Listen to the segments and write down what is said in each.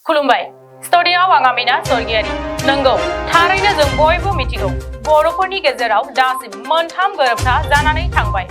खुलुमबाय स्टुडिय'आव आं आमिना सरगियारि नंगौ थारैनो जों बयबो मिथिगौ बर'फोरनि गेजेराव दासिम मोनथाम गोरोबथा जानानै थांबाय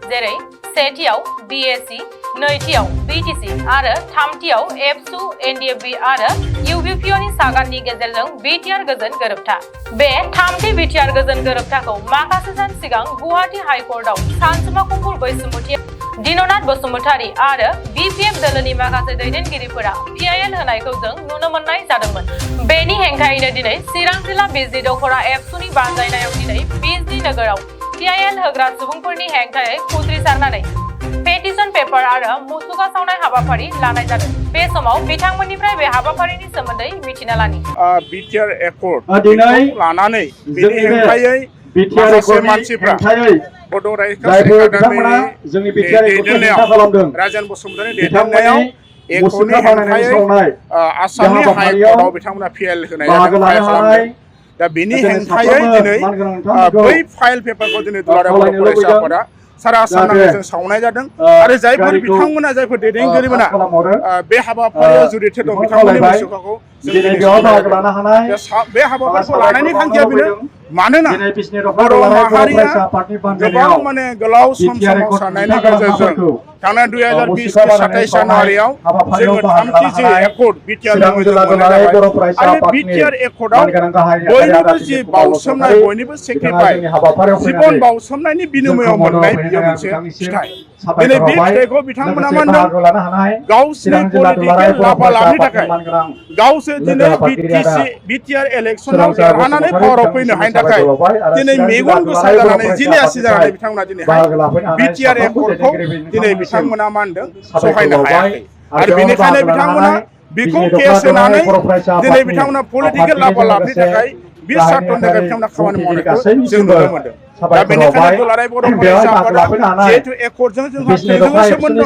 जेरै सेथियाव बिएसि नैथियाव बिटिसि आरो थामथियाव एबसु एनडिएफबि आरो इउबिपिअनि सागाननि गेजेरजों बिटिआर गोजोन गोरोबथा बे थामथि बिटिआर गोजोन गोरोबथाखौ माखासे सान सिगां गुवाहाटी हाइकर्टआव सानसुमा कुम्बुल बैसुमुथि दिननाथ बसुमतारी आरो बिपिएफ दोलोनि माखासे दैदेनगिरिफोरा पिआइएल होनायखौ जों नुनो मोननाय जादोंमोन बेनि हेंथायैनो दिनै चिरां जिल्ला बिजनि दख'रा एबसुनि बानजायनायाव दिनै बिजनि नोगोराव पिआइएल होग्रा सुबुंफोरनि हेंथायै उथ्रिसारनानै पेटिशन पेपार आरो मुसुखा सावनाय हाबाफारि लानाय जादों बे समाव बिथांमोननिफ्राय बे हाबाफारिनि सोमोन्दै मिथिना लानि बिटिआर एकर्ड लानानै बेनि हेंथायै माखासे मानसिफ्रा बड' रायजो दैदेननायाव राजेन बसुमतारी दैदेननायाव एकर्डनि हेंथायै आसामनि हाइकर्टआव बिथांमोना पिआइएल होनाय जादों फाइल खालामदों दा बेनि हेंथायै दिनै बै फाइल पेपारखौ दिनै दुलाराय बर' फरायसा आफादा सारा आसाम नाङै सावनाय जादों आरो जायफोर बिथांमोना जायफर दैदेनगिरिमोना बे हाबाफारियाव जुरित दं बिथांमोननि मुसुखाखौ बे हाबाफारिखौ लानायनि थांखिया बेनो मानोना बर' माहारिया गोबां माने गोलाव सम सोमावसारनायनि गेजेरजों थांनाय 2020 नि 27 जानुवारियाव जोङो थामथि जि एकर्ड बिटिआर नामै जों मोननाय जाबाय आरो बिटिआर एकर्डआव बयनिबो जि बाउसोमनाय बयनिबो सेक्रिफाइस जिबन बाउसोमनायनि बिनिमयाव मोननाय बियो मोनसे फिथाइ दिनै बे फिथाइखौ बिथांमोना मा होनदों गावसिनि पलिटिकेल लाभालाभनि थाखाय गावसोर दिनै बिटिआर इलेक्सनाव देरहानानै पावाराव फैनो हायनि थाखाय दिनै मेगन गोसा जानानै जिलियासि जानानै बिथांमोना दिनैहाय बिटिआर एकर्डखौ दिनै बिथांमोना मा होनदों सहायनो हायाखै आरो बेनिखायनो बिथांमोना बेखौ केस होनानै दिनै बिथांमोना पलिटिकेल लाभालाभनि थाखाय बे सार्टनि थाखाय बिथांमोना खामानि मावनायखौ जों नुनो मोनदों दा बेनिखायनो दुलाराय बर' फरायसा आफादा जिहेतु एकर्डजों जोंहा थोंजोङै सोमोन्दो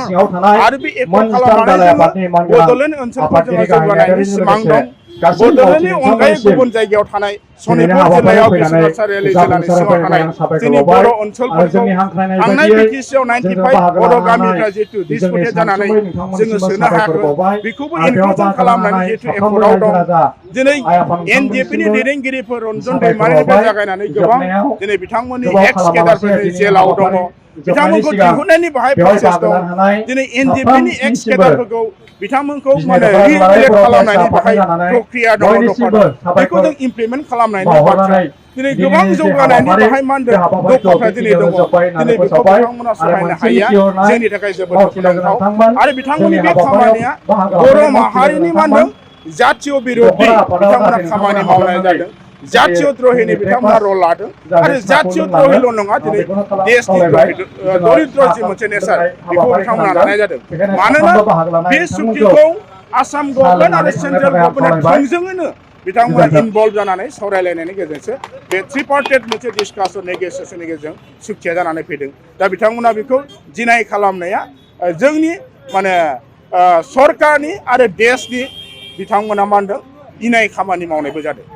आरो बे एकर्ड खालामनानै जोङो बड'लेण्ड ओनसोलखौ जोङो जौगानायनि सिमां दं बड'लेण्डनि अनगायै गुबुन जायगायाव थानाय सनितपुर जिल्लायाव बिश्वनाथ सारिआलि जिल्लानि सिङाव थानाय जोंनि बर' ओनसोलफोरखौ थांनाय बिटिसिआव 95 बर' गामिफ्रा जिहेतु डिसपुटेड जानानै जोङो सोनो हायाखै बेखौबो इनक्लुजन खालामनानै जिहेतु एकर्डआव दं दिनै एनडिएफबिनि दैदेनगिरिफोर रन्जन दैमारिनिफ्राय जागायनानै गोबां दिनै बिथांमोननि एक्स केडारफोरनि जेलाव दङ बिथांमोनखौ दिहुननायनि बाहाय प्रसेस दं दिनै एनडिएफबिनि एक्स केडारफोरखौ बिथांमोनखौ माने रिइलेक्ट खालामनायनि थाखाय प्रक्रिया दङ बेखौ जों इमप्लिमेन्ट खालामनायनि बाथ्रा दिनै गोबां जौगानायनि बाहाय मा होनदों दफाफ्रा दिनै दङ दिनै बेखौ बिथांमोना सहायनो हायैया जोंनि थाखाय जोबोद दुखुनांथाव आरो बिथांमोननि बे खामानिया बर' माहारिनि मा होनदों जातीय बिरोधी बिथांमोना खामानि मावनाय जादों जातीय द्रहिनि बिथांमोना रल लादों आरो जातीय द्रहिल' नङा दिनै देशनि दरिद्र जि मोनसे नेचार बेखौ बिथांमोना लानाय जादों मानोना बे सुक्तिखौ आसाम गभर्नमेन्ट आरो सेन्ट्रेल गभर्नमेन्ट थोंजोङैनो बिथांमोना इनभल्भ जानानै सावरायलायनायनि गेजेरजों बे ट्रिपार्टेट मोनसे डिसकासन नेगोसिएशननि गेजेरजों सुक्तिया जानानै फैदों दा बिथांमोना बेखौ डिनाय खालामनाया जोंनि माने सरकारनि आरो देशनि बिथांमोना मा होनदों इनाय खामानि मावनायबो जादों